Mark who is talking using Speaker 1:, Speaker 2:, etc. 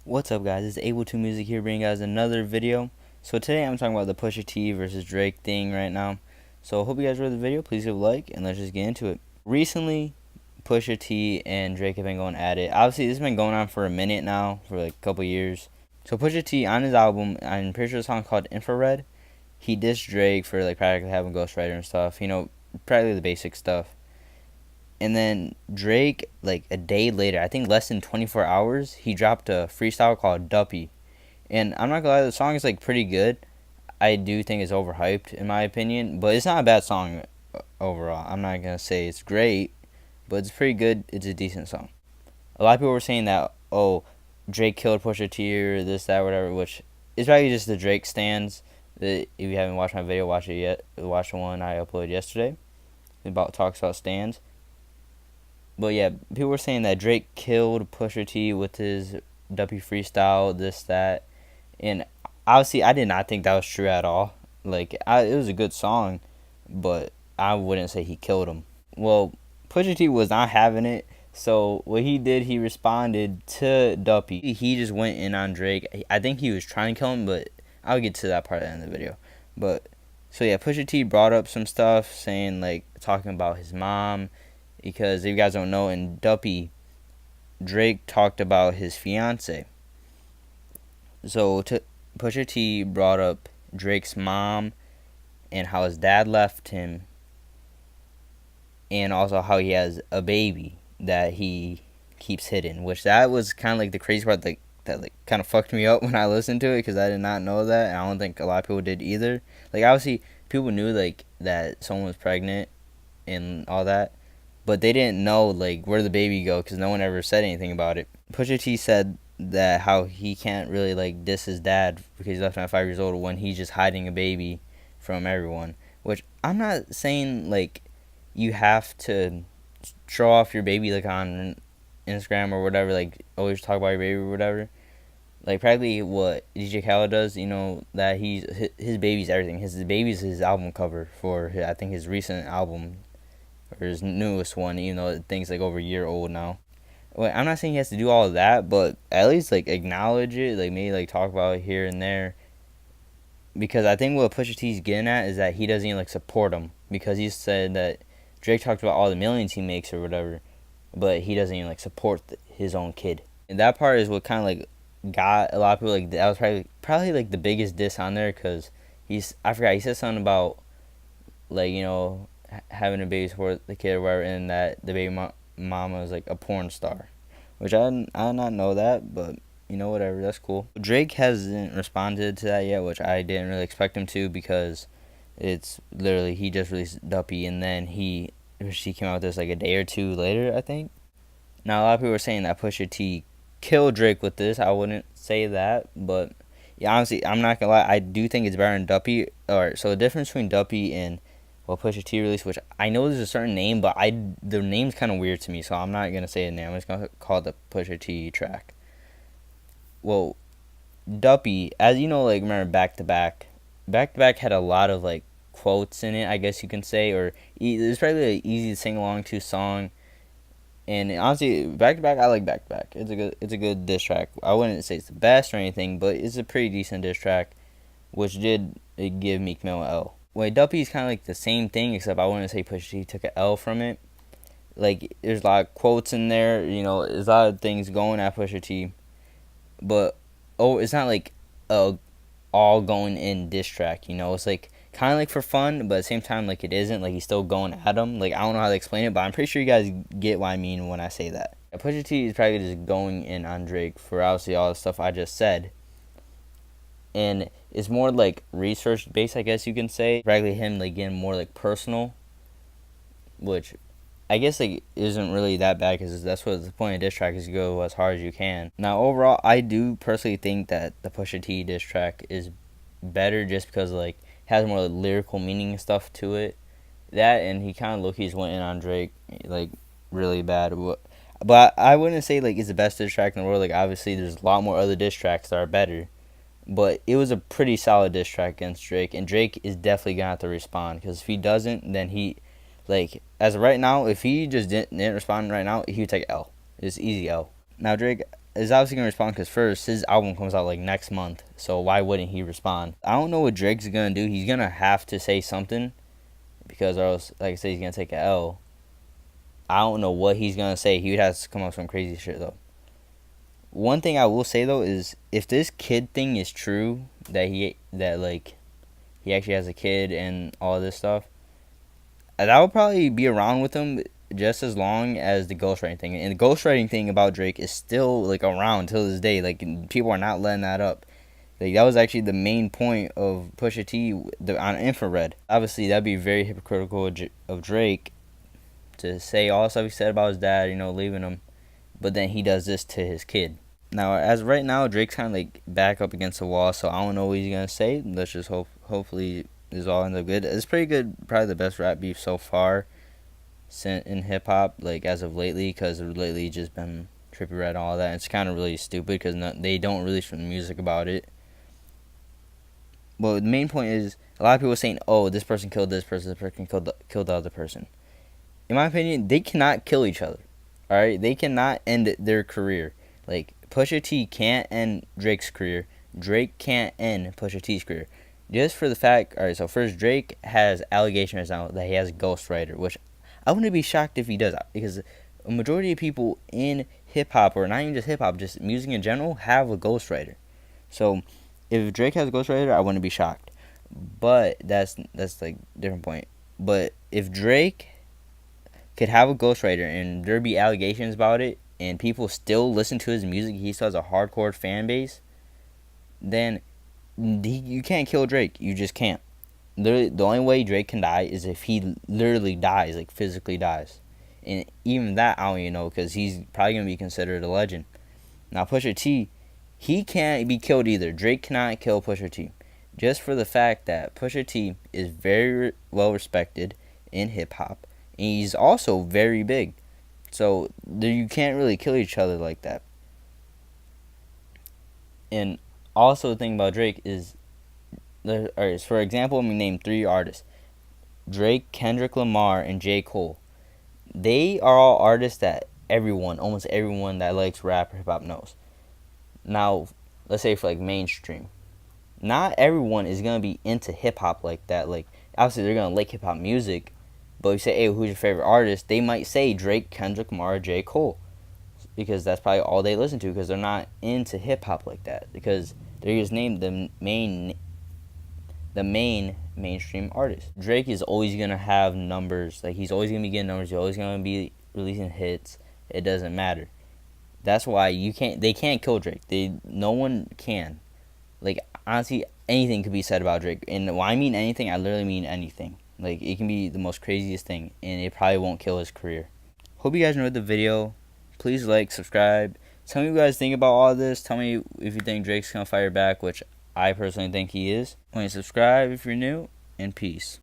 Speaker 1: What's up, guys? It's Able2 Music here, bringing you guys another video. So today I'm talking about the Pusha T versus Drake thing right now. So I hope you guys enjoyed the video. Please give a like and let's just get into it. Recently, Pusha T and Drake have been going at it. Obviously, this has been going on for a minute now, for like a couple years. So Pusha T, on his album, I'm pretty sure the song called Infrared, he dissed Drake for like practically having a ghostwriter and stuff. Practically the basic stuff. And then Drake, like a day later, I think less than 24 hours, he dropped a freestyle called Duppy. And I'm not gonna lie, the song is like pretty good. I do think it's overhyped in my opinion, but it's not a bad song overall. I'm not gonna say it's great, but it's pretty good. It's a decent song. A lot of people were saying that, oh, Drake killed Pusha T or this, that, whatever, which is probably just the Drake stands. If you haven't watched my video, watch it yet. Watch the one I uploaded yesterday. Talks about stands. But yeah, people were saying that Drake killed Pusha T with his Duppy freestyle, this, that. And obviously, I did not think that was true at all. It was a good song, but I wouldn't say he killed him. Well, Pusha T was not having it. So what he did, he responded to Duppy. He just went in on Drake. I think he was trying to kill him, but I'll get to that part at the end of the video. So yeah, Pusha T brought up some stuff saying, talking about his mom. Because if you guys don't know, in Duppy, Drake talked about his fiance. So Pusha T brought up Drake's mom and how his dad left him, and also how he has a baby that he keeps hidden. Which that was kind of like the crazy part that kind of fucked me up when I listened to it, because I did not know that, and I don't think a lot of people did either. Obviously people knew that someone was pregnant and all that, but they didn't know where the baby go, because no one ever said anything about it. Pusha T said that how he can't really diss his dad because he left him at 5 years old when he's just hiding a baby from everyone. Which I'm not saying you have to show off your baby on Instagram or whatever, always talk about your baby or whatever. Practically what DJ Khaled does, that his baby's everything. His baby's his album cover for I think his recent album, or his newest one, even though the thing's over a year old now. Well, I'm not saying he has to do all of that, but at least acknowledge it, maybe talk about it here and there. Because I think what Pusha T's getting at is that he doesn't even support him, because he said that Drake talked about all the millions he makes or whatever, but he doesn't even support his own kid. And that part is what kind of got a lot of people that was probably the biggest diss on there, because I forgot, he said something about having a baby for the kid or whatever, and that the baby mama is a porn star, which I did not know that, but whatever, that's cool. Drake hasn't responded to that yet, which I didn't really expect him to, because it's literally, he just released Duppy, and then she came out with this a day or two later, I think. Now a lot of people are saying that Pusha T killed Drake with this. I wouldn't say that, but yeah, honestly, I'm not gonna lie, I do think it's better than Duppy. Alright, so the difference between Duppy and Pusha T released, which I know there's a certain name, but the name's kind of weird to me, so I'm not gonna say the name. I'm just gonna call it the Pusha T track. Well, Duppy, as you know, remember Back to Back had a lot of quotes in it, I guess you can say, or it's probably an easy to sing along to song. And honestly, Back to Back, I like Back to Back. It's a good diss track. I wouldn't say it's the best or anything, but it's a pretty decent diss track, which did give Meek Mill an L. Well, Duppy is kind of the same thing, except I wouldn't say Pusha T took an L from it. There's a lot of quotes in there, there's a lot of things going at Pusha T, but it's not a all going in diss track, it's kind of for fun, but at the same time it isn't, he's still going at him. I don't know how to explain it, but I'm pretty sure you guys get what I mean when I say that. Pusha T is probably just going in on Drake for obviously all the stuff I just said, and it's more research based, I guess you can say. Practically him getting more personal, which I guess isn't really that bad, because that's what the point of diss track is, to go as hard as you can. Now overall, I do personally think that the Pusha T diss track is better, just because it has more lyrical meaning and stuff to it. That, and he kind of low-key went in on Drake really bad. But I wouldn't say it's the best diss track in the world. Obviously there's a lot more other diss tracks that are better, but it was a pretty solid diss track against Drake, and Drake is definitely gonna have to respond, because if he doesn't, then he as of right now, if he just didn't respond right now, he would take L. It's easy L. Now Drake, is obviously gonna respond because first his album comes out like next month, so why wouldn't he respond? I don't know what Drake's gonna do. He's gonna have to say something because, or else, like I said, he's gonna take a L. I don't know what he's gonna say. He would have to come up with some crazy shit though. One thing I will say though is if this kid thing is true, that like he actually has a kid and all this stuff, that would probably be around with him just as long as the ghostwriting thing. And the ghostwriting thing about Drake is still like around till this day. Like people are not letting that up. Like that was actually the main point of Pusha T on Infrared. Obviously, that'd be very hypocritical of Drake to say all the stuff he said about his dad, leaving him, but then he does this to his kid. Now, as right now, Drake's kind of like back up against the wall, so I don't know what he's gonna say. Let's just hopefully this all ends up good. It's pretty good, probably the best rap beef so far in hip hop, like as of lately, because lately just been Trippie Redd and all that. It's kind of really stupid because they don't release music about it. But the main point is a lot of people are saying, "Oh, this person killed this person. This person killed the other person." In my opinion, they cannot kill each other. All right, they cannot end their career. Like Pusha T can't end Drake's career. Drake can't end Pusha T's career. Just for the fact, all right. So first, Drake has allegations now that he has a ghostwriter, which I wouldn't be shocked if he does, because a majority of people in hip hop, or not even just hip hop, just music in general, have a ghostwriter. So if Drake has a ghostwriter, I wouldn't be shocked. But that's like a different point. But if Drake could have a ghostwriter and there be allegations about it and people still listen to his music, he still has a hardcore fan base, then you can't kill Drake. You just can't. The only way Drake can die is if he literally dies, like physically dies. And even that, I don't even know, because he's probably going to be considered a legend. Now, Pusha T, he can't be killed either. Drake cannot kill Pusha T. Just for the fact that Pusha T is very well respected in hip-hop. And he's also very big. So you can't really kill each other like that. And also the thing about Drake is, for example, let me name 3 artists. Drake, Kendrick Lamar, and J. Cole. They are all artists that almost everyone that likes rap or hip-hop knows. Now, let's say for like mainstream. Not everyone is going to be into hip-hop like that. Like, obviously they're going to like hip-hop music. But if you say, hey, who's your favorite artist? They might say Drake, Kendrick Lamar, or J. Cole. Because that's probably all they listen to, because they're not into hip-hop like that. Because they just named the main mainstream artist. Drake is always going to have numbers. Like, he's always going to be getting numbers. He's always going to be releasing hits. It doesn't matter. That's why they can't kill Drake. No one can. Like, honestly, anything could be said about Drake. And when I mean anything, I literally mean anything. Like, it can be the most craziest thing, and it probably won't kill his career. Hope you guys enjoyed the video. Please like, subscribe. Tell me what you guys think about all this. Tell me if you think Drake's going to fire back, which I personally think he is. Subscribe if you're new, and peace.